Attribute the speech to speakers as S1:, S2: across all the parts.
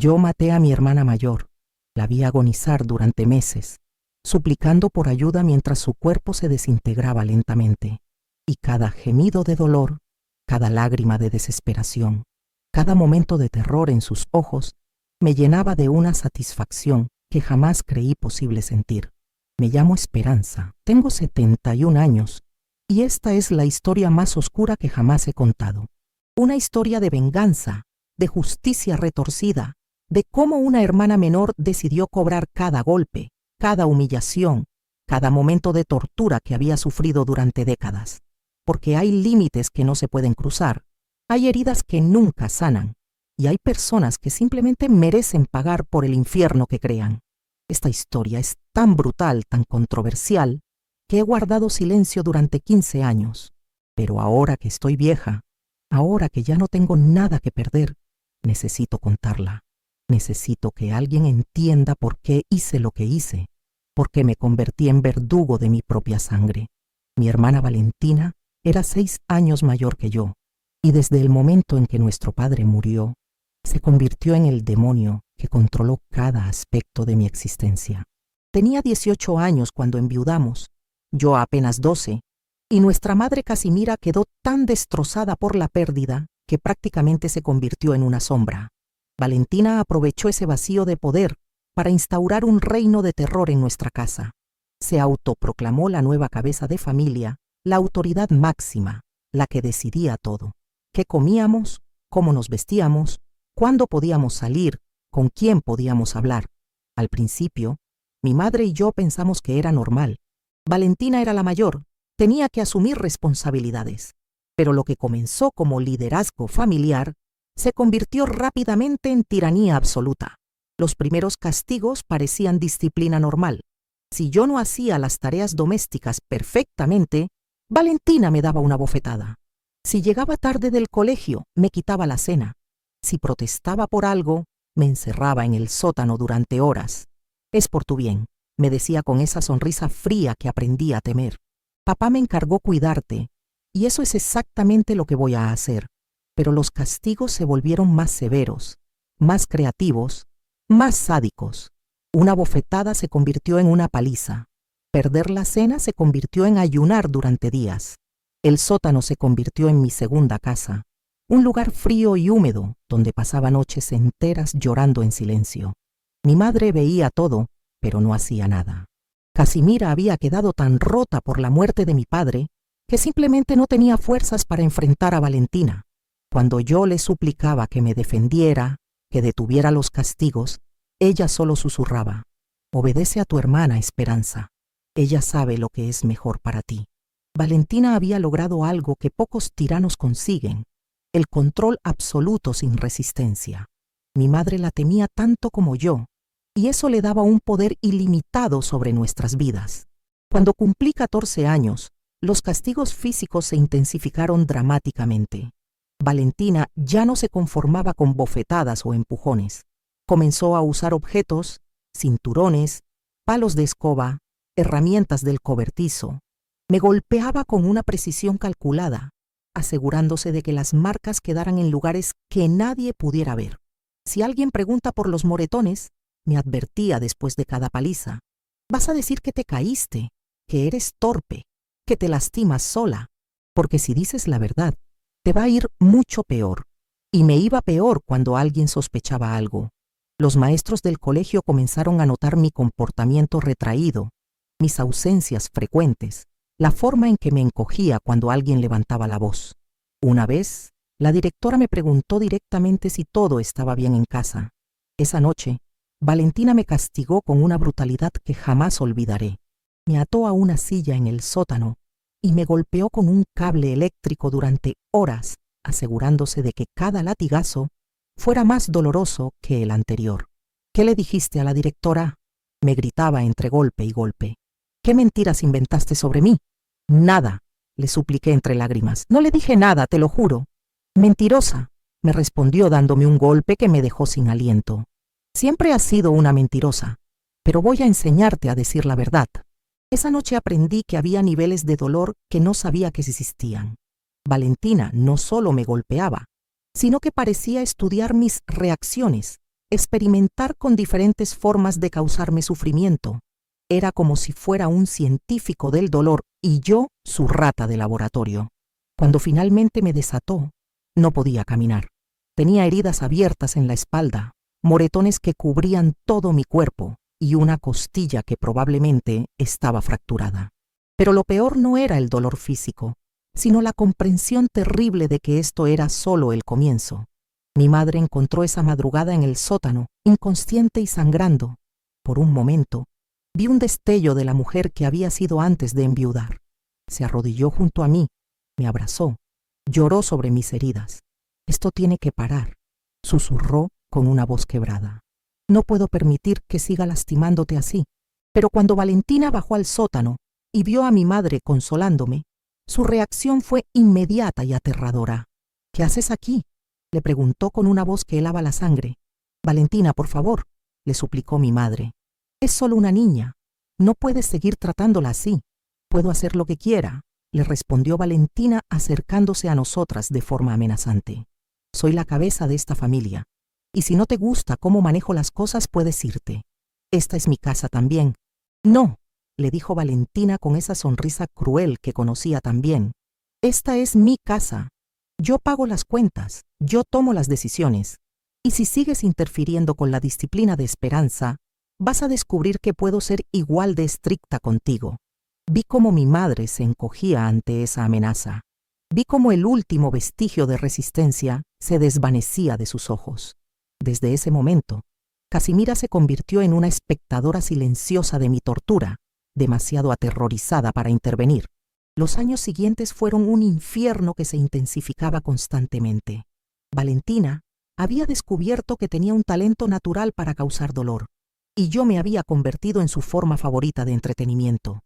S1: Yo maté a mi hermana mayor, la vi agonizar durante meses, suplicando por ayuda mientras su cuerpo se desintegraba lentamente, y cada gemido de dolor, cada lágrima de desesperación, cada momento de terror en sus ojos, me llenaba de una satisfacción que jamás creí posible sentir. Me llamo Esperanza, tengo 71 años, y esta es la historia más oscura que jamás he contado. Una historia de venganza, de justicia retorcida, de cómo una hermana menor decidió cobrar cada golpe, cada humillación, cada momento de tortura que había sufrido durante décadas. Porque hay límites que no se pueden cruzar, hay heridas que nunca sanan, y hay personas que simplemente merecen pagar por el infierno que crean. Esta historia es tan brutal, tan controversial, que he guardado silencio durante 15 años. Pero ahora que estoy vieja, ahora que ya no tengo nada que perder, necesito contarla. Necesito que alguien entienda por qué hice lo que hice, por qué me convertí en verdugo de mi propia sangre. Mi hermana Valentina era 6 años mayor que yo, y desde el momento en que nuestro padre murió, se convirtió en el demonio que controló cada aspecto de mi existencia. Tenía 18 años cuando enviudamos, yo apenas 12, y nuestra madre Casimira quedó tan destrozada por la pérdida que prácticamente se convirtió en una sombra. Valentina aprovechó ese vacío de poder para instaurar un reino de terror en nuestra casa. Se autoproclamó la nueva cabeza de familia, la autoridad máxima, la que decidía todo. ¿Qué comíamos? ¿Cómo nos vestíamos? ¿Cuándo podíamos salir? ¿Con quién podíamos hablar? Al principio, mi madre y yo pensamos que era normal. Valentina era la mayor, tenía que asumir responsabilidades. Pero lo que comenzó como liderazgo familiar se convirtió rápidamente en tiranía absoluta. Los primeros castigos parecían disciplina normal. Si yo no hacía las tareas domésticas perfectamente, Valentina me daba una bofetada. Si llegaba tarde del colegio, me quitaba la cena. Si protestaba por algo, me encerraba en el sótano durante horas. Es por tu bien, me decía con esa sonrisa fría que aprendí a temer. Papá me encargó cuidarte, y eso es exactamente lo que voy a hacer. Pero los castigos se volvieron más severos, más creativos, más sádicos. Una bofetada se convirtió en una paliza. Perder la cena se convirtió en ayunar durante días. El sótano se convirtió en mi segunda casa, un lugar frío y húmedo donde pasaba noches enteras llorando en silencio. Mi madre veía todo, pero no hacía nada. Casimira había quedado tan rota por la muerte de mi padre que simplemente no tenía fuerzas para enfrentar a Valentina. Cuando yo le suplicaba que me defendiera, que detuviera los castigos, ella solo susurraba: «Obedece a tu hermana, Esperanza. Ella sabe lo que es mejor para ti». Valentina había logrado algo que pocos tiranos consiguen: el control absoluto sin resistencia. Mi madre la temía tanto como yo, y eso le daba un poder ilimitado sobre nuestras vidas. Cuando cumplí 14 años, los castigos físicos se intensificaron dramáticamente. Valentina ya no se conformaba con bofetadas o empujones. Comenzó a usar objetos, cinturones, palos de escoba, herramientas del cobertizo. Me golpeaba con una precisión calculada, asegurándose de que las marcas quedaran en lugares que nadie pudiera ver. Si alguien pregunta por los moretones, me advertía después de cada paliza: «Vas a decir que te caíste, que eres torpe, que te lastimas sola, porque si dices la verdad, te va a ir mucho peor». Y me iba peor cuando alguien sospechaba algo. Los maestros del colegio comenzaron a notar mi comportamiento retraído, mis ausencias frecuentes, la forma en que me encogía cuando alguien levantaba la voz. Una vez, la directora me preguntó directamente si todo estaba bien en casa. Esa noche, Valentina me castigó con una brutalidad que jamás olvidaré. Me ató a una silla en el sótano y me golpeó con un cable eléctrico durante horas, asegurándose de que cada latigazo fuera más doloroso que el anterior. «¿Qué le dijiste a la directora?», me gritaba entre golpe y golpe. «¿Qué mentiras inventaste sobre mí?». «Nada», le supliqué entre lágrimas. «No le dije nada, te lo juro». «Mentirosa», me respondió dándome un golpe que me dejó sin aliento. «Siempre has sido una mentirosa, pero voy a enseñarte a decir la verdad». Esa noche aprendí que había niveles de dolor que no sabía que existían. Valentina no solo me golpeaba, sino que parecía estudiar mis reacciones, experimentar con diferentes formas de causarme sufrimiento. Era como si fuera un científico del dolor y yo su rata de laboratorio. Cuando finalmente me desató, no podía caminar. Tenía heridas abiertas en la espalda, moretones que cubrían todo mi cuerpo y una costilla que probablemente estaba fracturada. Pero lo peor no era el dolor físico, sino la comprensión terrible de que esto era solo el comienzo. Mi madre encontró esa madrugada en el sótano, inconsciente y sangrando. Por un momento, vi un destello de la mujer que había sido antes de enviudar. Se arrodilló junto a mí, me abrazó, lloró sobre mis heridas. «Esto tiene que parar», susurró con una voz quebrada. «No puedo permitir que siga lastimándote así». Pero cuando Valentina bajó al sótano y vio a mi madre consolándome, su reacción fue inmediata y aterradora. «¿Qué haces aquí?», le preguntó con una voz que helaba la sangre. «Valentina, por favor», le suplicó mi madre. «Es solo una niña. No puedes seguir tratándola así». «Puedo hacer lo que quiera», le respondió Valentina acercándose a nosotras de forma amenazante. «Soy la cabeza de esta familia, y si no te gusta cómo manejo las cosas puedes irte. Esta es mi casa también». «No», le dijo Valentina con esa sonrisa cruel que conocía tan bien. «Esta es mi casa. Yo pago las cuentas, yo tomo las decisiones. Y si sigues interfiriendo con la disciplina de Esperanza, vas a descubrir que puedo ser igual de estricta contigo». Vi cómo mi madre se encogía ante esa amenaza. Vi cómo el último vestigio de resistencia se desvanecía de sus ojos. Desde ese momento, Casimira se convirtió en una espectadora silenciosa de mi tortura, demasiado aterrorizada para intervenir. Los años siguientes fueron un infierno que se intensificaba constantemente. Valentina había descubierto que tenía un talento natural para causar dolor, y yo me había convertido en su forma favorita de entretenimiento.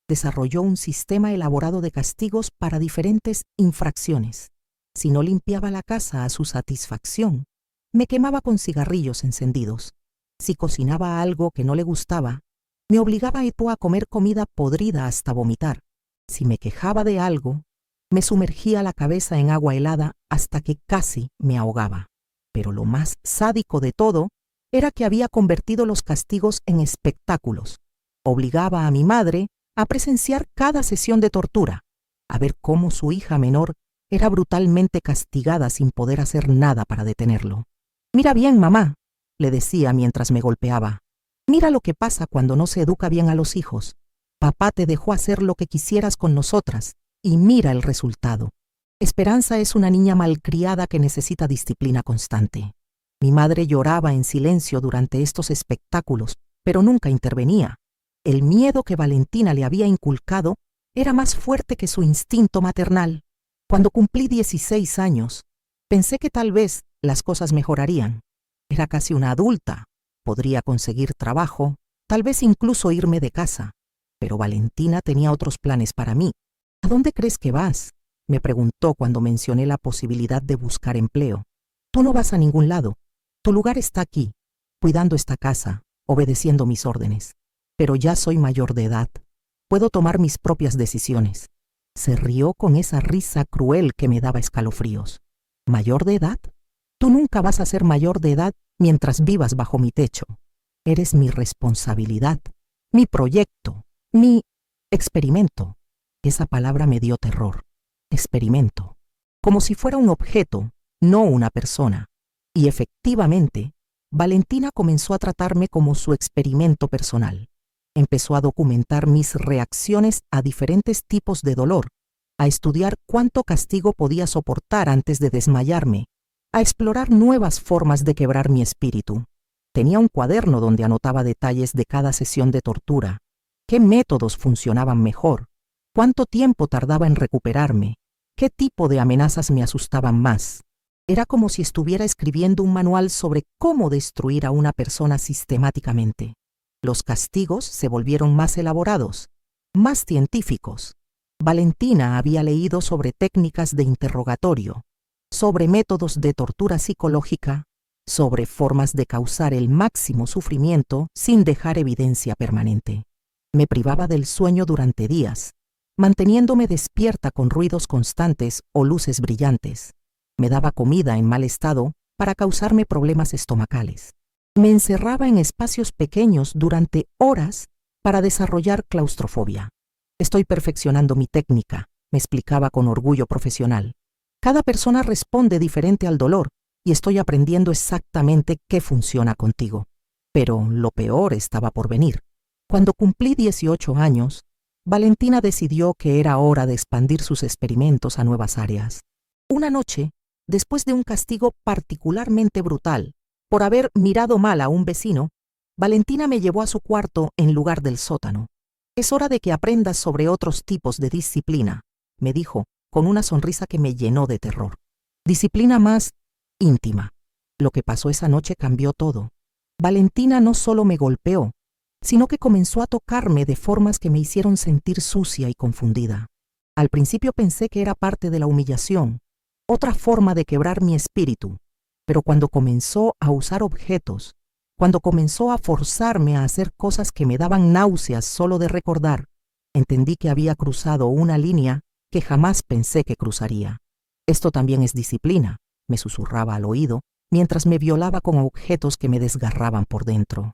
S1: Desarrolló un sistema elaborado de castigos para diferentes infracciones. Si no limpiaba la casa a su satisfacción, me quemaba con cigarrillos encendidos. Si cocinaba algo que no le gustaba, me obligaba a comer comida podrida hasta vomitar. Si me quejaba de algo, me sumergía la cabeza en agua helada hasta que casi me ahogaba. Pero lo más sádico de todo era que había convertido los castigos en espectáculos. Obligaba a mi madre a presenciar cada sesión de tortura, a ver cómo su hija menor era brutalmente castigada sin poder hacer nada para detenerlo. «Mira bien, mamá», le decía mientras me golpeaba. «Mira lo que pasa cuando no se educa bien a los hijos. Papá te dejó hacer lo que quisieras con nosotras, y mira el resultado. Esperanza es una niña malcriada que necesita disciplina constante». Mi madre lloraba en silencio durante estos espectáculos, pero nunca intervenía. El miedo que Valentina le había inculcado era más fuerte que su instinto maternal. Cuando cumplí 16 años, pensé que tal vez las cosas mejorarían. Era casi una adulta, podría conseguir trabajo, tal vez incluso irme de casa. Pero Valentina tenía otros planes para mí. «¿A dónde crees que vas?», me preguntó cuando mencioné la posibilidad de buscar empleo. «Tú no vas a ningún lado. Tu lugar está aquí, cuidando esta casa, obedeciendo mis órdenes. Pero ya soy mayor de edad. Puedo tomar mis propias decisiones». Se rió con esa risa cruel que me daba escalofríos. «¿Mayor de edad? Tú nunca vas a ser mayor de edad mientras vivas bajo mi techo. Eres mi responsabilidad, mi proyecto, mi experimento». Esa palabra me dio terror. Experimento. Como si fuera un objeto, no una persona. Y efectivamente, Valentina comenzó a tratarme como su experimento personal. Empezó a documentar mis reacciones a diferentes tipos de dolor, a estudiar cuánto castigo podía soportar antes de desmayarme, a explorar nuevas formas de quebrar mi espíritu. Tenía un cuaderno donde anotaba detalles de cada sesión de tortura, qué métodos funcionaban mejor, cuánto tiempo tardaba en recuperarme, qué tipo de amenazas me asustaban más. Era como si estuviera escribiendo un manual sobre cómo destruir a una persona sistemáticamente. Los castigos se volvieron más elaborados, más científicos. Valentina había leído sobre técnicas de interrogatorio, sobre métodos de tortura psicológica, sobre formas de causar el máximo sufrimiento sin dejar evidencia permanente. Me privaba del sueño durante días, manteniéndome despierta con ruidos constantes o luces brillantes. Me daba comida en mal estado para causarme problemas estomacales. Me encerraba en espacios pequeños durante horas para desarrollar claustrofobia. Estoy perfeccionando mi técnica, me explicaba con orgullo profesional. Cada persona responde diferente al dolor y estoy aprendiendo exactamente qué funciona contigo. Pero lo peor estaba por venir. Cuando cumplí 18 años, Valentina decidió que era hora de expandir sus experimentos a nuevas áreas. Una noche, después de un castigo particularmente brutal por haber mirado mal a un vecino, Valentina me llevó a su cuarto en lugar del sótano. Es hora de que aprendas sobre otros tipos de disciplina, me dijo, con una sonrisa que me llenó de terror. Disciplina más íntima. Lo que pasó esa noche cambió todo. Valentina no solo me golpeó, sino que comenzó a tocarme de formas que me hicieron sentir sucia y confundida. Al principio pensé que era parte de la humillación, otra forma de quebrar mi espíritu, pero cuando comenzó a usar objetos, cuando comenzó a forzarme a hacer cosas que me daban náuseas solo de recordar, entendí que había cruzado una línea que jamás pensé que cruzaría. Esto también es disciplina, me susurraba al oído, mientras me violaba con objetos que me desgarraban por dentro.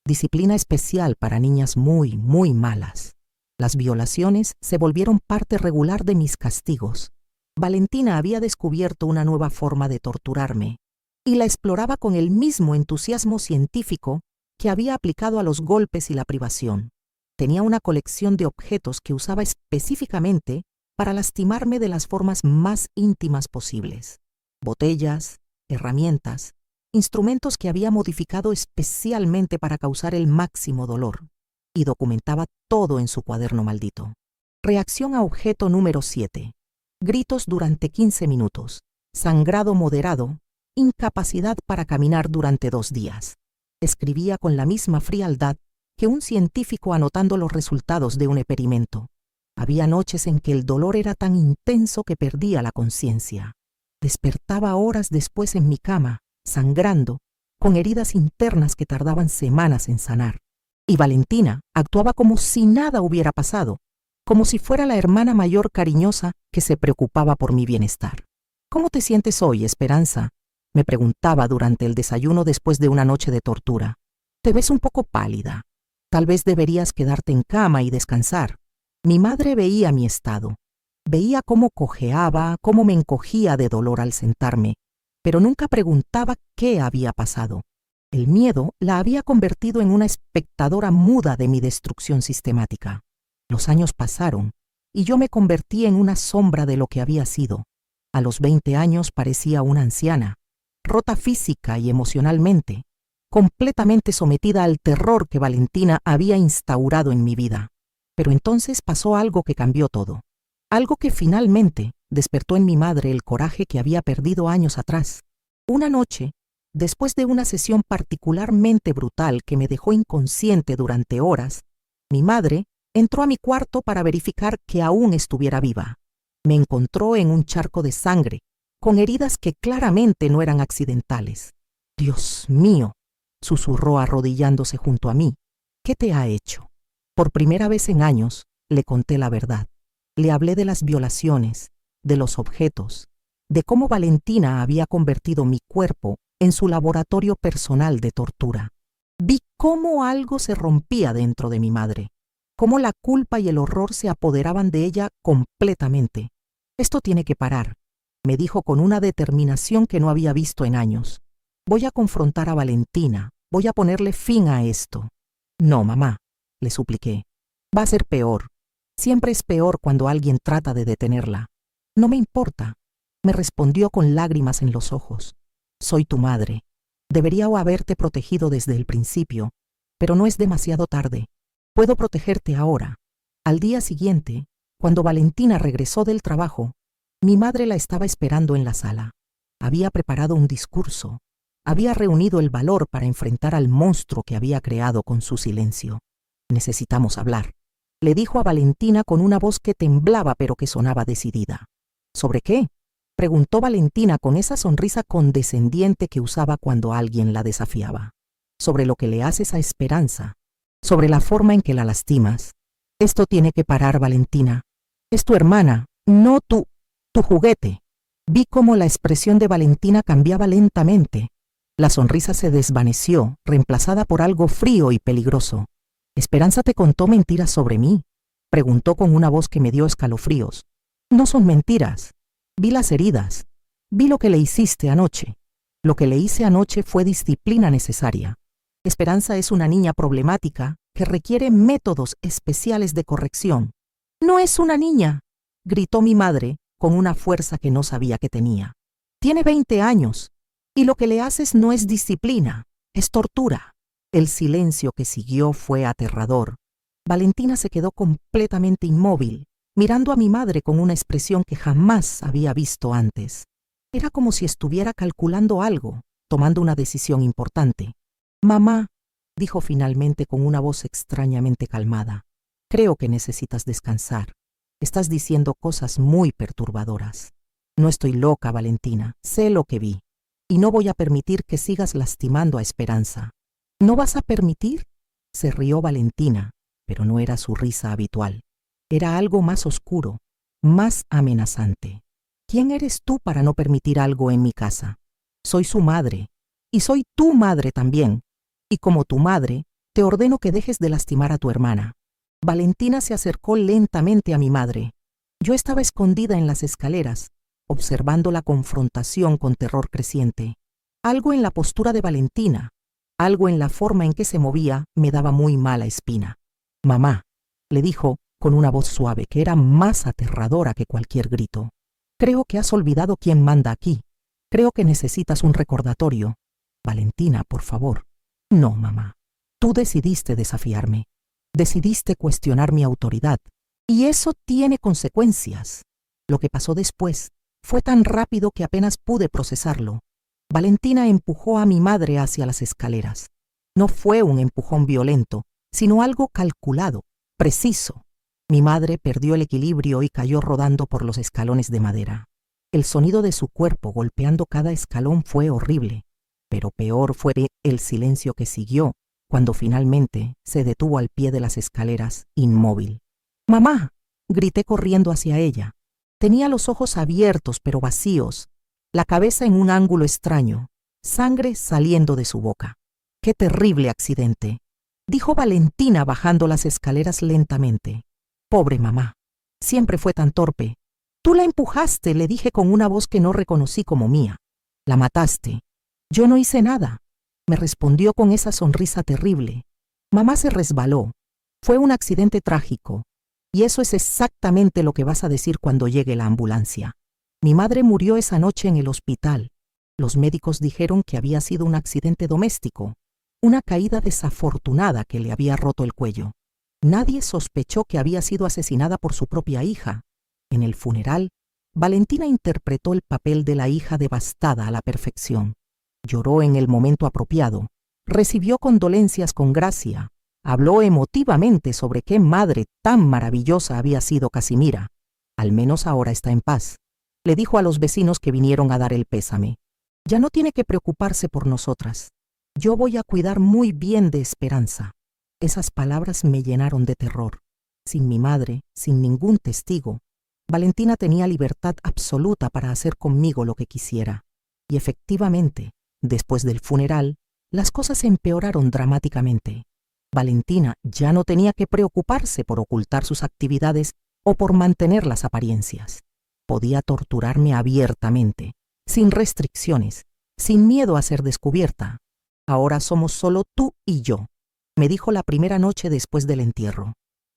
S1: Disciplina especial para niñas muy, muy malas. Las violaciones se volvieron parte regular de mis castigos. Valentina había descubierto una nueva forma de torturarme y la exploraba con el mismo entusiasmo científico que había aplicado a los golpes y la privación. Tenía una colección de objetos que usaba específicamente para lastimarme de las formas más íntimas posibles. Botellas, herramientas, instrumentos que había modificado especialmente para causar el máximo dolor, y documentaba todo en su cuaderno maldito. Reacción a objeto número 7. Gritos durante 15 minutos, sangrado moderado, incapacidad para caminar durante 2 días. Escribía con la misma frialdad que un científico anotando los resultados de un experimento. Había noches en que el dolor era tan intenso que perdía la conciencia. Despertaba horas después en mi cama, sangrando, con heridas internas que tardaban semanas en sanar. Y Valentina actuaba como si nada hubiera pasado, como si fuera la hermana mayor cariñosa que se preocupaba por mi bienestar. ¿Cómo te sientes hoy, Esperanza?, me preguntaba durante el desayuno después de una noche de tortura. Te ves un poco pálida. Tal vez deberías quedarte en cama y descansar. Mi madre veía mi estado. Veía cómo cojeaba, cómo me encogía de dolor al sentarme, pero nunca preguntaba qué había pasado. El miedo la había convertido en una espectadora muda de mi destrucción sistemática. Los años pasaron y yo me convertí en una sombra de lo que había sido. A los 20 años parecía una anciana, rota física y emocionalmente, completamente sometida al terror que Valentina había instaurado en mi vida. Pero entonces pasó algo que cambió todo. Algo que finalmente despertó en mi madre el coraje que había perdido años atrás. Una noche, después de una sesión particularmente brutal que me dejó inconsciente durante horas, mi madre entró a mi cuarto para verificar que aún estuviera viva. Me encontró en un charco de sangre, con heridas que claramente no eran accidentales. «Dios mío», susurró arrodillándose junto a mí, «¿qué te ha hecho?». Por primera vez en años, le conté la verdad. Le hablé de las violaciones, de los objetos, de cómo Valentina había convertido mi cuerpo en su laboratorio personal de tortura. Vi cómo algo se rompía dentro de mi madre, cómo la culpa y el horror se apoderaban de ella completamente. «Esto tiene que parar», me dijo con una determinación que no había visto en años. «Voy a confrontar a Valentina, voy a ponerle fin a esto». «No, mamá», le supliqué. «Va a ser peor. Siempre es peor cuando alguien trata de detenerla». «No me importa», me respondió con lágrimas en los ojos. «Soy tu madre. Debería haberte protegido desde el principio, pero no es demasiado tarde. Puedo protegerte ahora». Al día siguiente, cuando Valentina regresó del trabajo, mi madre la estaba esperando en la sala. Había preparado un discurso. Había reunido el valor para enfrentar al monstruo que había creado con su silencio. «Necesitamos hablar», le dijo a Valentina con una voz que temblaba pero que sonaba decidida. «¿Sobre qué?», preguntó Valentina con esa sonrisa condescendiente que usaba cuando alguien la desafiaba. «Sobre lo que le haces a Esperanza, sobre la forma en que la lastimas. Esto tiene que parar, Valentina. Es tu hermana, no tu juguete». Vi cómo la expresión de Valentina cambiaba lentamente. La sonrisa se desvaneció, reemplazada por algo frío y peligroso. ¿Esperanza te contó mentiras sobre mí?, preguntó con una voz que me dio escalofríos. No son mentiras. Vi las heridas. Vi lo que le hiciste anoche. Lo que le hice anoche fue disciplina necesaria. Esperanza es una niña problemática que requiere métodos especiales de corrección. No es una niña, gritó mi madre con una fuerza que no sabía que tenía. Tiene 20 años y lo que le haces no es disciplina, es tortura. El silencio que siguió fue aterrador. Valentina se quedó completamente inmóvil, mirando a mi madre con una expresión que jamás había visto antes. Era como si estuviera calculando algo, tomando una decisión importante. Mamá, dijo finalmente con una voz extrañamente calmada, creo que necesitas descansar. Estás diciendo cosas muy perturbadoras. No estoy loca, Valentina, sé lo que vi. Y no voy a permitir que sigas lastimando a Esperanza. ¿No vas a permitir? Se rió Valentina, pero no era su risa habitual. Era algo más oscuro, más amenazante. ¿Quién eres tú para no permitir algo en mi casa? Soy su madre, y soy tu madre también. Y como tu madre, te ordeno que dejes de lastimar a tu hermana. Valentina se acercó lentamente a mi madre. Yo estaba escondida en las escaleras, observando la confrontación con terror creciente. Algo en la postura de Valentina, algo en la forma en que se movía, me daba muy mala espina. Mamá, le dijo con una voz suave que era más aterradora que cualquier grito. Creo que has olvidado quién manda aquí. Creo que necesitas un recordatorio. Valentina, por favor. No, mamá. Tú decidiste desafiarme. Decidiste cuestionar mi autoridad. Y eso tiene consecuencias. Lo que pasó después fue tan rápido que apenas pude procesarlo. Valentina empujó a mi madre hacia las escaleras. No fue un empujón violento, sino algo calculado, preciso. Mi madre perdió el equilibrio y cayó rodando por los escalones de madera. El sonido de su cuerpo golpeando cada escalón fue horrible, pero peor fue el silencio que siguió cuando finalmente se detuvo al pie de las escaleras, inmóvil. ¡Mamá!, grité corriendo hacia ella. Tenía los ojos abiertos pero vacíos, la cabeza en un ángulo extraño, sangre saliendo de su boca. ¡Qué terrible accidente!, dijo Valentina bajando las escaleras lentamente. Pobre mamá, siempre fue tan torpe. Tú la empujaste, le dije con una voz que no reconocí como mía. La mataste. Yo no hice nada, me respondió con esa sonrisa terrible. Mamá se resbaló. Fue un accidente trágico. Y eso es exactamente lo que vas a decir cuando llegue la ambulancia. Mi madre murió esa noche en el hospital. Los médicos dijeron que había sido un accidente doméstico, una caída desafortunada que le había roto el cuello. Nadie sospechó que había sido asesinada por su propia hija. En el funeral, Valentina interpretó el papel de la hija devastada a la perfección. Lloró en el momento apropiado, recibió condolencias con gracia, habló emotivamente sobre qué madre tan maravillosa había sido Casimira. Al menos ahora está en paz. Le dijo a los vecinos que vinieron a dar el pésame. Ya no tiene que preocuparse por nosotras. Yo voy a cuidar muy bien de Esperanza. Esas palabras me llenaron de terror. Sin mi madre, sin ningún testigo, Valentina tenía libertad absoluta para hacer conmigo lo que quisiera. Y efectivamente, después del funeral, las cosas empeoraron dramáticamente. Valentina ya no tenía que preocuparse por ocultar sus actividades o por mantener las apariencias. Podía torturarme abiertamente, sin restricciones, sin miedo a ser descubierta. Ahora somos solo tú y yo, me dijo la primera noche después del entierro.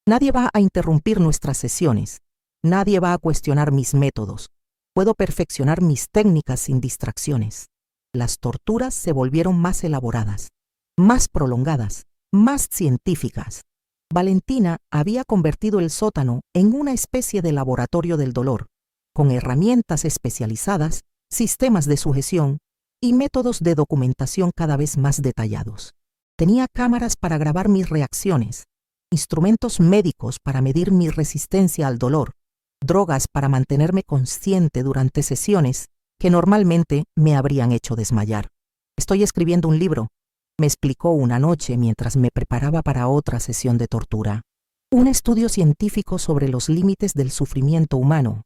S1: Nadie va a interrumpir nuestras sesiones. Nadie va a cuestionar mis métodos. Puedo perfeccionar mis técnicas sin distracciones. Las torturas se volvieron más elaboradas, más prolongadas, más científicas. Valentina había convertido el sótano en una especie de laboratorio del dolor, con herramientas especializadas, sistemas de sujeción y métodos de documentación cada vez más detallados. Tenía cámaras para grabar mis reacciones, instrumentos médicos para medir mi resistencia al dolor, drogas para mantenerme consciente durante sesiones que normalmente me habrían hecho desmayar. Estoy escribiendo un libro, me explicó una noche mientras me preparaba para otra sesión de tortura. Un estudio científico sobre los límites del sufrimiento humano.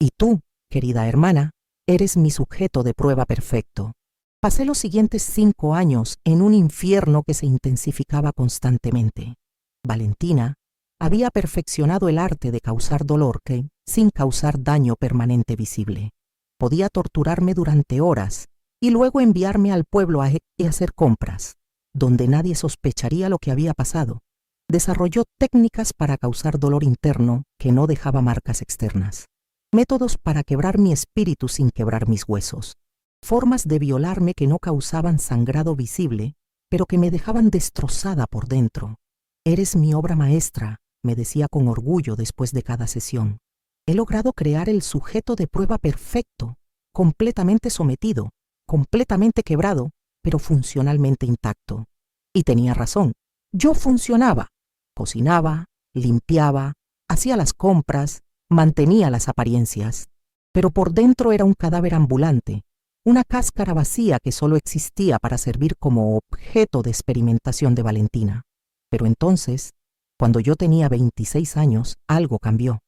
S1: Y tú, querida hermana, eres mi sujeto de prueba perfecto. Pasé los siguientes 5 años en un infierno que se intensificaba constantemente. Valentina había perfeccionado el arte de causar dolor que, sin causar daño permanente visible, podía torturarme durante horas y luego enviarme al pueblo a hacer compras, donde nadie sospecharía lo que había pasado. Desarrolló técnicas para causar dolor interno que no dejaba marcas externas, métodos para quebrar mi espíritu sin quebrar mis huesos, formas de violarme que no causaban sangrado visible, pero que me dejaban destrozada por dentro. «Eres mi obra maestra», me decía con orgullo después de cada sesión. «He logrado crear el sujeto de prueba perfecto, completamente sometido, completamente quebrado, pero funcionalmente intacto». Y tenía razón. Yo funcionaba. Cocinaba, limpiaba, hacía las compras, mantenía las apariencias. Pero por dentro era un cadáver ambulante, una cáscara vacía que solo existía para servir como objeto de experimentación de Valentina. Pero entonces, cuando yo tenía 26 años, algo cambió.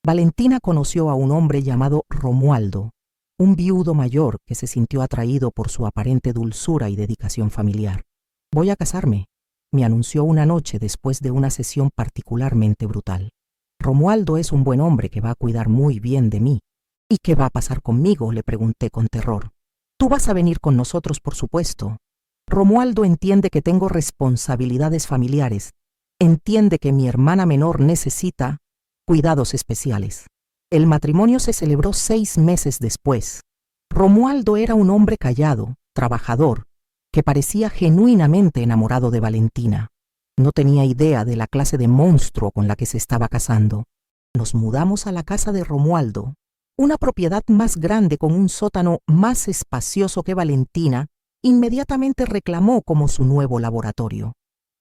S1: Valentina conoció a un hombre llamado Romualdo, un viudo mayor que se sintió atraído por su aparente dulzura y dedicación familiar. «Voy a casarme», me anunció una noche después de una sesión particularmente brutal. «Romualdo es un buen hombre que va a cuidar muy bien de mí». «¿Y qué va a pasar conmigo?», le pregunté con terror. «Tú vas a venir con nosotros, por supuesto. Romualdo entiende que tengo responsabilidades familiares. Entiende que mi hermana menor necesita cuidados especiales». El matrimonio se celebró 6 meses después. Romualdo era un hombre callado, trabajador, que parecía genuinamente enamorado de Valentina. No tenía idea de la clase de monstruo con la que se estaba casando. Nos mudamos a la casa de Romualdo, una propiedad más grande con un sótano más espacioso que Valentina inmediatamente reclamó como su nuevo laboratorio.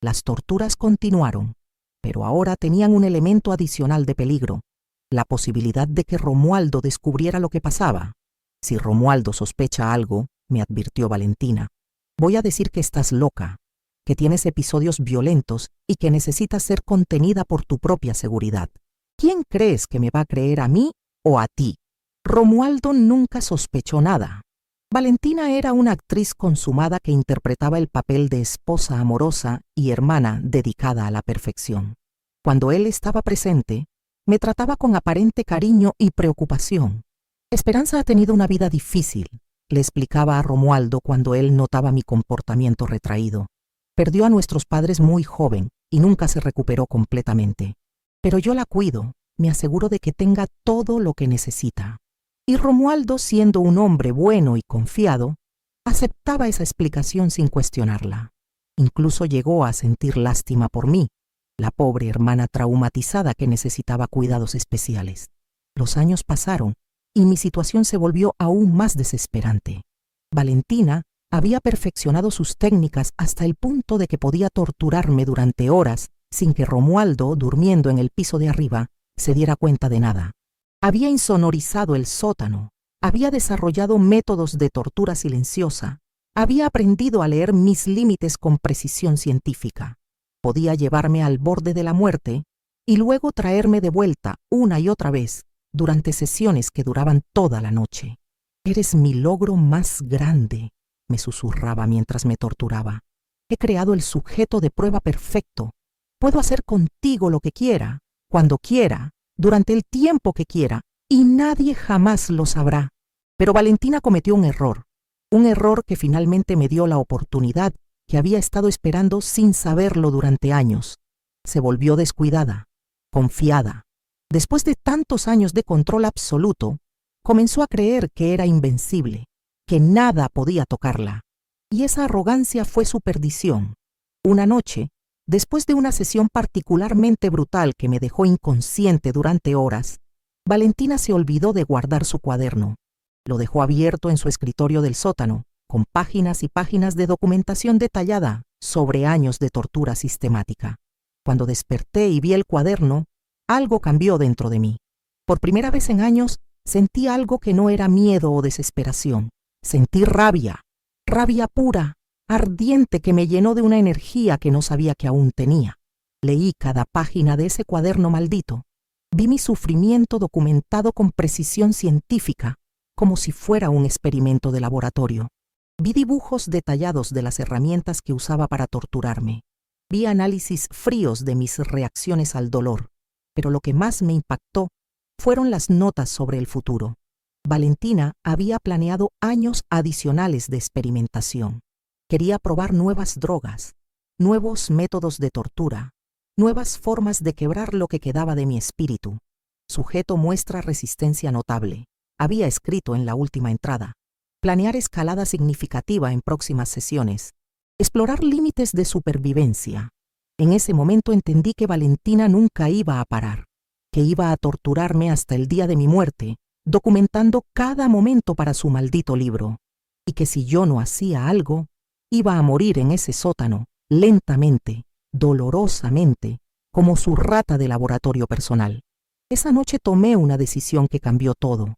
S1: Las torturas continuaron, pero ahora tenían un elemento adicional de peligro: la posibilidad de que Romualdo descubriera lo que pasaba. «Si Romualdo sospecha algo», me advirtió Valentina, «voy a decir que estás loca, que tienes episodios violentos y que necesitas ser contenida por tu propia seguridad. ¿Quién crees que me va a creer, a mí o a ti?» Romualdo nunca sospechó nada. Valentina era una actriz consumada que interpretaba el papel de esposa amorosa y hermana dedicada a la perfección. Cuando él estaba presente, me trataba con aparente cariño y preocupación. «Esperanza ha tenido una vida difícil», le explicaba a Romualdo cuando él notaba mi comportamiento retraído. «Perdió a nuestros padres muy joven y nunca se recuperó completamente. Pero yo la cuido, me aseguro de que tenga todo lo que necesita». Y Romualdo, siendo un hombre bueno y confiado, aceptaba esa explicación sin cuestionarla. Incluso llegó a sentir lástima por mí, la pobre hermana traumatizada que necesitaba cuidados especiales. Los años pasaron y mi situación se volvió aún más desesperante. Valentina había perfeccionado sus técnicas hasta el punto de que podía torturarme durante horas sin que Romualdo, durmiendo en el piso de arriba, se diera cuenta de nada. Había insonorizado el sótano, había desarrollado métodos de tortura silenciosa, había aprendido a leer mis límites con precisión científica. Podía llevarme al borde de la muerte y luego traerme de vuelta una y otra vez durante sesiones que duraban toda la noche. «Eres mi logro más grande», me susurraba mientras me torturaba. «He creado el sujeto de prueba perfecto. Puedo hacer contigo lo que quiera, cuando quiera, durante el tiempo que quiera, y nadie jamás lo sabrá». Pero Valentina cometió un error que finalmente me dio la oportunidad que había estado esperando sin saberlo durante años. Se volvió descuidada, confiada. Después de tantos años de control absoluto, comenzó a creer que era invencible, que nada podía tocarla. Y esa arrogancia fue su perdición. Una noche, después de una sesión particularmente brutal que me dejó inconsciente durante horas, Valentina se olvidó de guardar su cuaderno. Lo dejó abierto en su escritorio del sótano, con páginas y páginas de documentación detallada sobre años de tortura sistemática. Cuando desperté y vi el cuaderno, algo cambió dentro de mí. Por primera vez en años, sentí algo que no era miedo o desesperación. Sentí rabia pura, ardiente, que me llenó de una energía que no sabía que aún tenía. Leí cada página de ese cuaderno maldito. Vi mi sufrimiento documentado con precisión científica, como si fuera un experimento de laboratorio. Vi dibujos detallados de las herramientas que usaba para torturarme. Vi análisis fríos de mis reacciones al dolor, pero lo que más me impactó fueron las notas sobre el futuro. Valentina había planeado años adicionales de experimentación. Quería probar nuevas drogas, nuevos métodos de tortura, nuevas formas de quebrar lo que quedaba de mi espíritu. Sujeto muestra resistencia notable. Había escrito en la última entrada. Planear escalada significativa en próximas sesiones. Explorar límites de supervivencia. En ese momento entendí que Valentina nunca iba a parar, que iba a torturarme hasta el día de mi muerte, documentando cada momento para su maldito libro, y que si yo no hacía algo, iba a morir en ese sótano, lentamente, dolorosamente, como su rata de laboratorio personal. Esa noche tomé una decisión que cambió todo.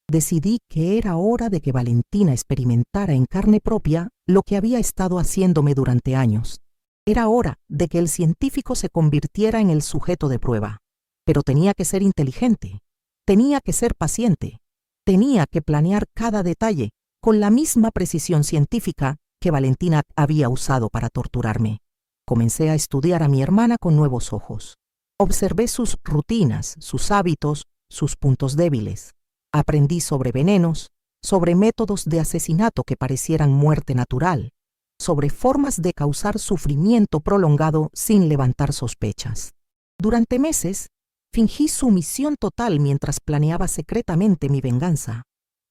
S1: Decidí que era hora de que Valentina experimentara en carne propia lo que había estado haciéndome durante años. Era hora de que el científico se convirtiera en el sujeto de prueba. Pero tenía que ser inteligente, tenía que ser paciente, tenía que planear cada detalle con la misma precisión científica que Valentina había usado para torturarme. Comencé a estudiar a mi hermana con nuevos ojos. Observé sus rutinas, sus hábitos, sus puntos débiles. Aprendí sobre venenos, sobre métodos de asesinato que parecieran muerte natural, sobre formas de causar sufrimiento prolongado sin levantar sospechas. Durante meses, fingí sumisión total mientras planeaba secretamente mi venganza.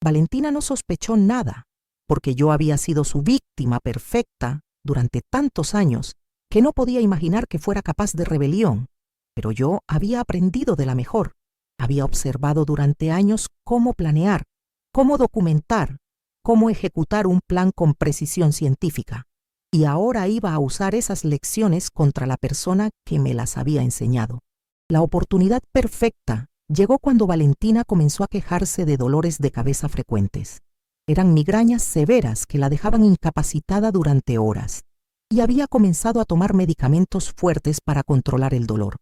S1: Valentina no sospechó nada, porque yo había sido su víctima perfecta durante tantos años que no podía imaginar que fuera capaz de rebelión. Pero yo había aprendido de la mejor. Había observado durante años cómo planear, cómo documentar, cómo ejecutar un plan con precisión científica. Y ahora iba a usar esas lecciones contra la persona que me las había enseñado. La oportunidad perfecta llegó cuando Valentina comenzó a quejarse de dolores de cabeza frecuentes. Eran migrañas severas que la dejaban incapacitada durante horas, y había comenzado a tomar medicamentos fuertes para controlar el dolor.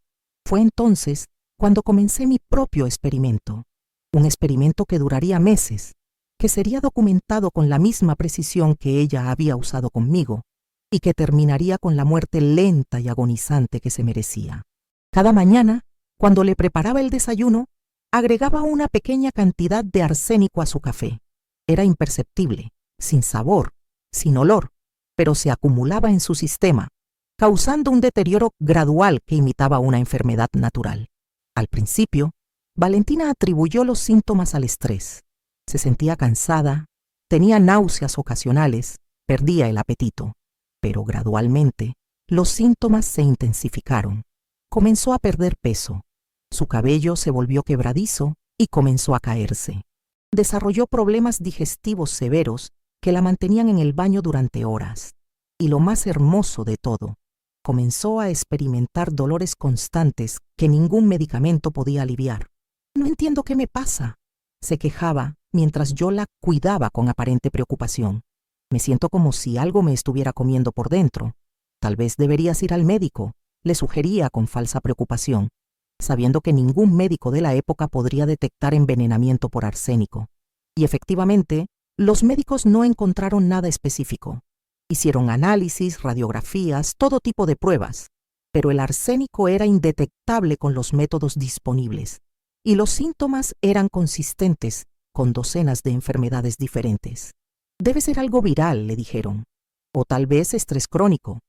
S1: Fue entonces cuando comencé mi propio experimento, un experimento que duraría meses, que sería documentado con la misma precisión que ella había usado conmigo, y que terminaría con la muerte lenta y agonizante que se merecía. Cada mañana, cuando le preparaba el desayuno, agregaba una pequeña cantidad de arsénico a su café. Era imperceptible, sin sabor, sin olor, pero se acumulaba en su sistema, causando un deterioro gradual que imitaba una enfermedad natural. Al principio, Valentina atribuyó los síntomas al estrés. Se sentía cansada, tenía náuseas ocasionales, perdía el apetito. Pero gradualmente, los síntomas se intensificaron. Comenzó a perder peso. Su cabello se volvió quebradizo y comenzó a caerse. Desarrolló problemas digestivos severos que la mantenían en el baño durante horas. Y lo más hermoso de todo, comenzó a experimentar dolores constantes que ningún medicamento podía aliviar. No entiendo qué me pasa, se quejaba mientras yo la cuidaba con aparente preocupación. Me siento como si algo me estuviera comiendo por dentro. Tal vez deberías ir al médico, le sugería con falsa preocupación, sabiendo que ningún médico de la época podría detectar envenenamiento por arsénico. Y efectivamente, los médicos no encontraron nada específico. Hicieron análisis, radiografías, todo tipo de pruebas, pero el arsénico era indetectable con los métodos disponibles, y los síntomas eran consistentes con docenas de enfermedades diferentes. Debe ser algo viral, le dijeron, o tal vez estrés crónico.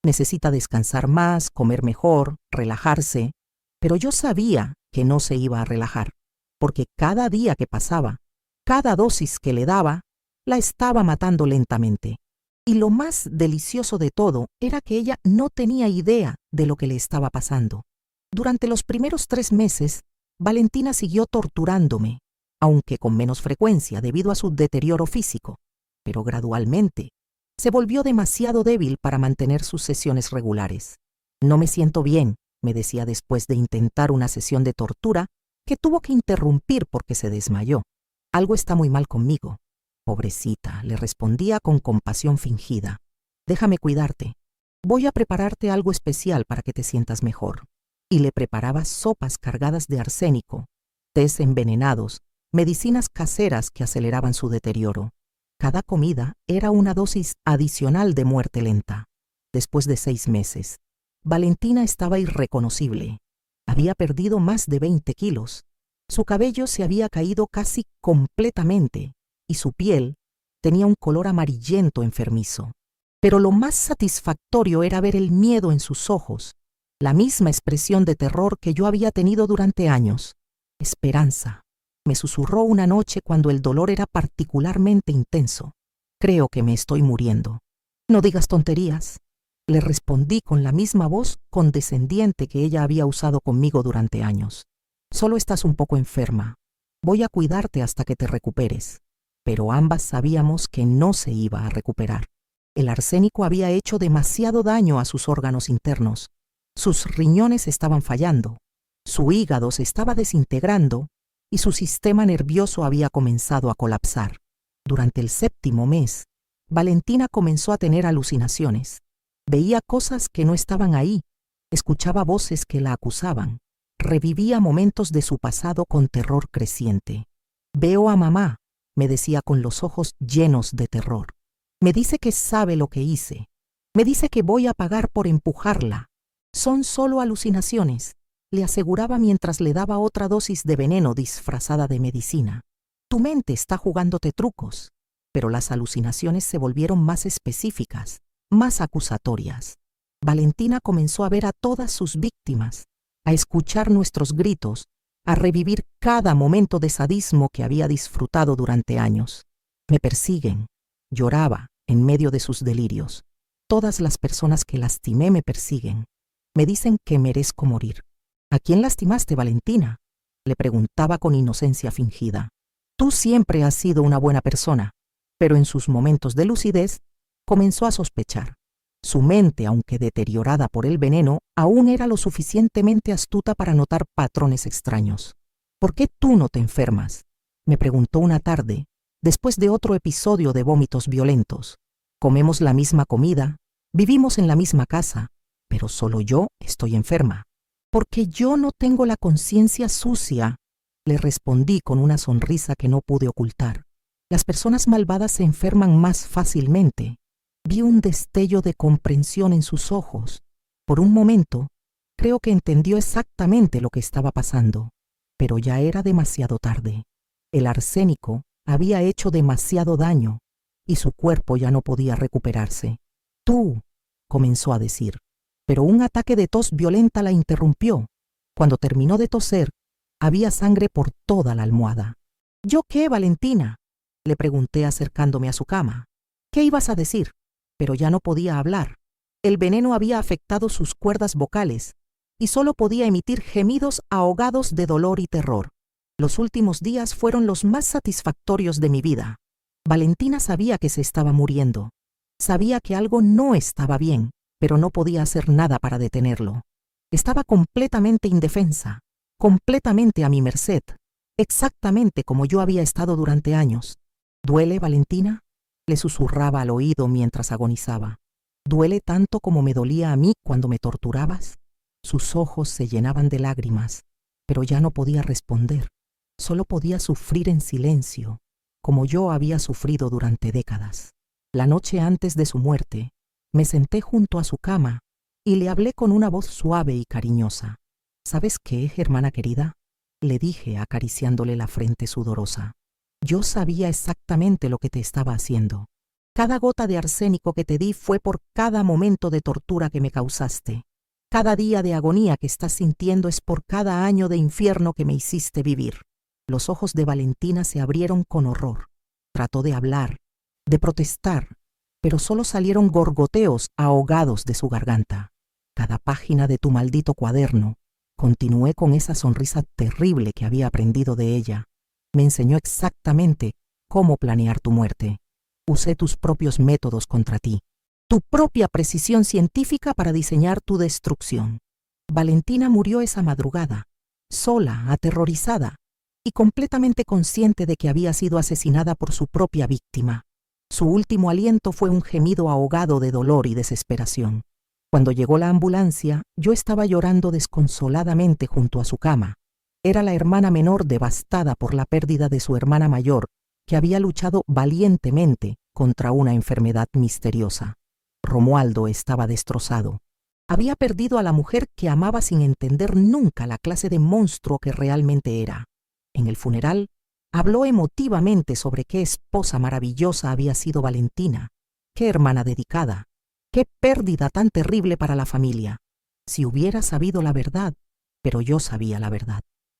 S1: Necesita descansar más, comer mejor, relajarse, pero yo sabía que no se iba a relajar, porque cada día que pasaba, cada dosis que le daba, la estaba matando lentamente. Y lo más delicioso de todo era que ella no tenía idea de lo que le estaba pasando. Durante los primeros 3 meses, Valentina siguió torturándome, aunque con menos frecuencia debido a su deterioro físico, pero gradualmente se volvió demasiado débil para mantener sus sesiones regulares. No me siento bien, me decía después de intentar una sesión de tortura que tuvo que interrumpir porque se desmayó. Algo está muy mal conmigo. Pobrecita, le respondía con compasión fingida. Déjame cuidarte. Voy a prepararte algo especial para que te sientas mejor. Y le preparaba sopas cargadas de arsénico, tés envenenados, medicinas caseras que aceleraban su deterioro. Cada comida era una dosis adicional de muerte lenta. Después de 6 meses, Valentina estaba irreconocible. Había perdido más de 20 kilos. Su cabello se había caído casi completamente y su piel tenía un color amarillento enfermizo. Pero lo más satisfactorio era ver el miedo en sus ojos, la misma expresión de terror que yo había tenido durante años. Esperanza, me susurró una noche cuando el dolor era particularmente intenso. Creo que me estoy muriendo. No digas tonterías, le respondí con la misma voz condescendiente que ella había usado conmigo durante años. Solo estás un poco enferma. Voy a cuidarte hasta que te recuperes. Pero ambas sabíamos que no se iba a recuperar. El arsénico había hecho demasiado daño a sus órganos internos. Sus riñones estaban fallando, su hígado se estaba desintegrando y su sistema nervioso había comenzado a colapsar. Durante el 7º mes, Valentina comenzó a tener alucinaciones. Veía cosas que no estaban ahí, escuchaba voces que la acusaban, revivía momentos de su pasado con terror creciente. Veo a mamá, me decía con los ojos llenos de terror. Me dice que sabe lo que hice. Me dice que voy a pagar por empujarla. Son solo alucinaciones, le aseguraba mientras le daba otra dosis de veneno disfrazada de medicina. Tu mente está jugándote trucos. Pero las alucinaciones se volvieron más específicas, más acusatorias. Valentina comenzó a ver a todas sus víctimas, a escuchar nuestros gritos, a revivir cada momento de sadismo que había disfrutado durante años. Me persiguen, lloraba en medio de sus delirios. Todas las personas que lastimé me persiguen. Me dicen que merezco morir. ¿A quién lastimaste, Valentina?, le preguntaba con inocencia fingida. Tú siempre has sido una buena persona, pero en sus momentos de lucidez comenzó a sospechar. Su mente, aunque deteriorada por el veneno, aún era lo suficientemente astuta para notar patrones extraños. ¿Por qué tú no te enfermas?, me preguntó una tarde, después de otro episodio de vómitos violentos. Comemos la misma comida, vivimos en la misma casa, pero solo yo estoy enferma. Porque yo no tengo la conciencia sucia, le respondí con una sonrisa que no pude ocultar. Las personas malvadas se enferman más fácilmente. Vi un destello de comprensión en sus ojos. Por un momento, creo que entendió exactamente lo que estaba pasando, pero ya era demasiado tarde. El arsénico había hecho demasiado daño y su cuerpo ya no podía recuperarse. Tú, comenzó a decir, pero un ataque de tos violenta la interrumpió. Cuando terminó de toser, había sangre por toda la almohada. ¿Yo qué, Valentina?, le pregunté acercándome a su cama. ¿Qué ibas a decir? Pero ya no podía hablar. El veneno había afectado sus cuerdas vocales y solo podía emitir gemidos ahogados de dolor y terror. Los últimos días fueron los más satisfactorios de mi vida. Valentina sabía que se estaba muriendo. Sabía que algo no estaba bien, pero no podía hacer nada para detenerlo. Estaba completamente indefensa, completamente a mi merced, exactamente como yo había estado durante años. ¿Duele, Valentina?, le susurraba al oído mientras agonizaba. ¿Duele tanto como me dolía a mí cuando me torturabas? Sus ojos se llenaban de lágrimas, pero ya no podía responder. Solo podía sufrir en silencio, como yo había sufrido durante décadas. La noche antes de su muerte, me senté junto a su cama y le hablé con una voz suave y cariñosa. ¿Sabes qué, hermana querida?, le dije acariciándole la frente sudorosa. Yo sabía exactamente lo que te estaba haciendo. Cada gota de arsénico que te di fue por cada momento de tortura que me causaste. Cada día de agonía que estás sintiendo es por cada año de infierno que me hiciste vivir. Los ojos de Valentina se abrieron con horror. Trató de hablar, de protestar, pero solo salieron gorgoteos ahogados de su garganta. Cada página de tu maldito cuaderno, continué con esa sonrisa terrible que había aprendido de ella, me enseñó exactamente cómo planear tu muerte. Usé tus propios métodos contra ti, tu propia precisión científica para diseñar tu destrucción. Valentina murió esa madrugada, sola, aterrorizada y completamente consciente de que había sido asesinada por su propia víctima. Su último aliento fue un gemido ahogado de dolor y desesperación. Cuando llegó la ambulancia, yo estaba llorando desconsoladamente junto a su cama. Era la hermana menor devastada por la pérdida de su hermana mayor, que había luchado valientemente contra una enfermedad misteriosa. Romualdo estaba destrozado. Había perdido a la mujer que amaba sin entender nunca la clase de monstruo que realmente era. En el funeral, habló emotivamente sobre qué esposa maravillosa había sido Valentina, qué hermana dedicada, qué pérdida tan terrible para la familia. Si hubiera sabido la verdad, pero yo sabía la verdad.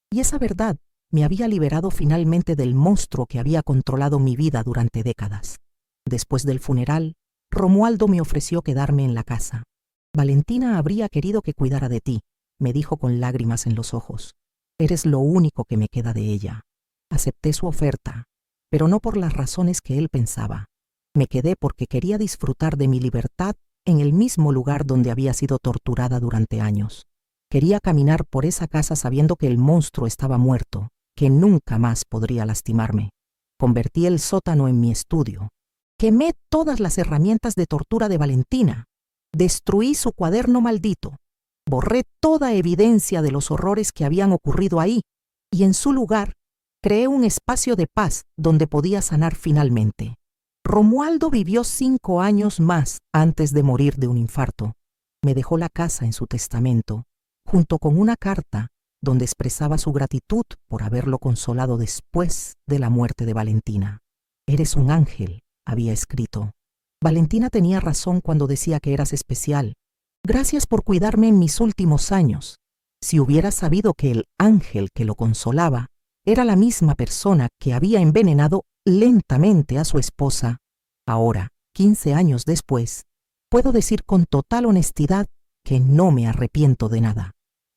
S1: Y esa verdad me había liberado finalmente del monstruo que había controlado mi vida durante décadas. Después del funeral, Romualdo me ofreció quedarme en la casa. Valentina habría querido que cuidara de ti, me dijo con lágrimas en los ojos. Eres lo único que me queda de ella. Acepté su oferta, pero no por las razones que él pensaba. Me quedé porque quería disfrutar de mi libertad en el mismo lugar donde había sido torturada durante años. Quería caminar por esa casa sabiendo que el monstruo estaba muerto, que nunca más podría lastimarme. Convertí el sótano en mi estudio. Quemé todas las herramientas de tortura de Valentina. Destruí su cuaderno maldito. Borré toda evidencia de los horrores que habían ocurrido ahí y en su lugar creé un espacio de paz donde podía sanar finalmente. Romualdo vivió 5 años más antes de morir de un infarto. Me dejó la casa en su testamento, junto con una carta donde expresaba su gratitud por haberlo consolado después de la muerte de Valentina. Eres un ángel, había escrito. Valentina tenía razón cuando decía que eras especial. Gracias por cuidarme en mis últimos años. Si hubiera sabido que el ángel que lo consolaba era la misma persona que había envenenado lentamente a su esposa, ahora, 15 años después, puedo decir con total honestidad que no me arrepiento de nada.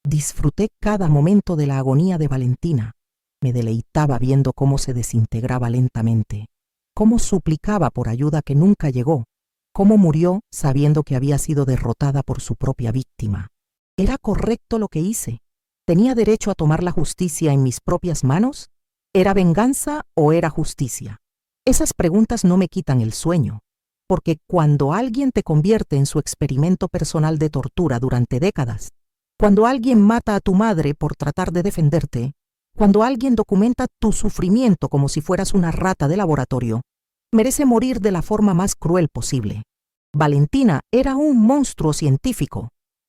S1: Disfruté cada momento de la agonía de Valentina. Me deleitaba viendo cómo se desintegraba lentamente, cómo suplicaba por ayuda que nunca llegó, cómo murió sabiendo que había sido derrotada por su propia víctima. ¿Era correcto lo que hice? ¿Tenía derecho a tomar la justicia en mis propias manos? ¿Era venganza o era justicia? Esas preguntas no me quitan el sueño, porque cuando alguien te convierte en su experimento personal de tortura durante décadas, cuando alguien mata a tu madre por tratar de defenderte, cuando alguien documenta tu sufrimiento como si fueras una rata de laboratorio, merece morir de la forma más cruel posible. Valentina era un monstruo científico,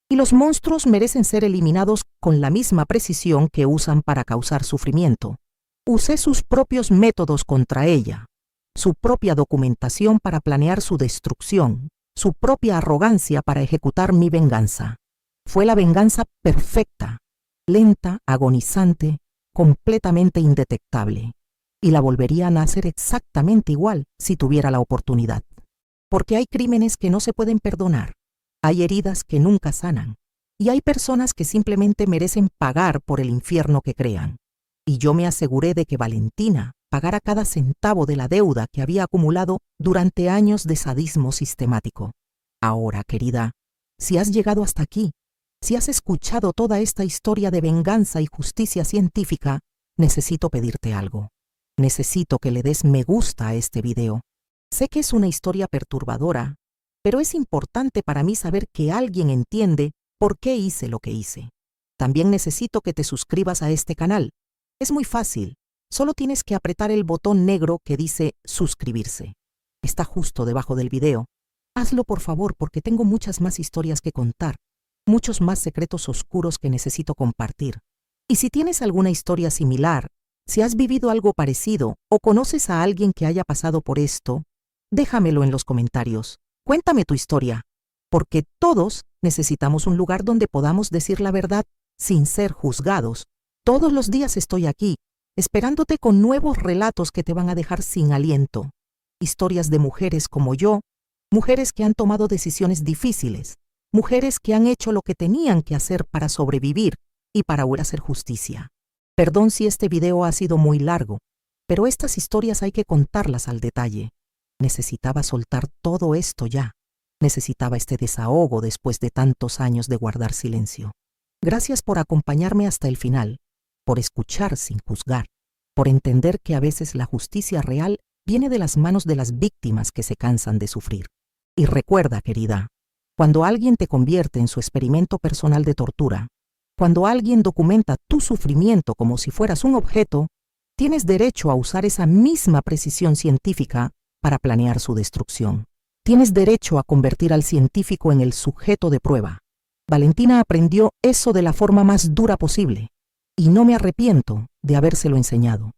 S1: y los monstruos merecen ser eliminados con la misma precisión que usan para causar sufrimiento. Usé sus propios métodos contra ella, su propia documentación para planear su destrucción, su propia arrogancia para ejecutar mi venganza. Fue la venganza perfecta, lenta, agonizante, completamente indetectable, y la volvería a nacer exactamente igual si tuviera la oportunidad. Porque hay crímenes que no se pueden perdonar, hay heridas que nunca sanan, y hay personas que simplemente merecen pagar por el infierno que crean. Y yo me aseguré de que Valentina pagara cada centavo de la deuda que había acumulado durante años de sadismo sistemático. Ahora, querida, si has llegado hasta aquí, si has escuchado toda esta historia de venganza y justicia científica, necesito pedirte algo. Necesito que le des me gusta a este video. Sé que es una historia perturbadora, pero es importante para mí saber que alguien entiende por qué hice lo que hice. También necesito que te suscribas a este canal. Es muy fácil, solo tienes que apretar el botón negro que dice suscribirse. Está justo debajo del video. Hazlo por favor porque tengo muchas más historias que contar, muchos más secretos oscuros que necesito compartir. Y si tienes alguna historia similar, si has vivido algo parecido o conoces a alguien que haya pasado por esto, déjamelo en los comentarios. Cuéntame tu historia, porque todos necesitamos un lugar donde podamos decir la verdad sin ser juzgados. Todos los días estoy aquí, esperándote con nuevos relatos que te van a dejar sin aliento. Historias de mujeres como yo, mujeres que han tomado decisiones difíciles, mujeres que han hecho lo que tenían que hacer para sobrevivir y para ahora hacer justicia. Perdón si este video ha sido muy largo, pero estas historias hay que contarlas al detalle. Necesitaba soltar todo esto ya. Necesitaba este desahogo después de tantos años de guardar silencio. Gracias por acompañarme hasta el final, por escuchar sin juzgar, por entender que a veces la justicia real viene de las manos de las víctimas que se cansan de sufrir. Y recuerda, querida, cuando alguien te convierte en su experimento personal de tortura, cuando alguien documenta tu sufrimiento como si fueras un objeto, tienes derecho a usar esa misma precisión científica para planear su destrucción. Tienes derecho a convertir al científico en el sujeto de prueba. Valentina aprendió eso de la forma más dura posible, y no me arrepiento de habérselo enseñado.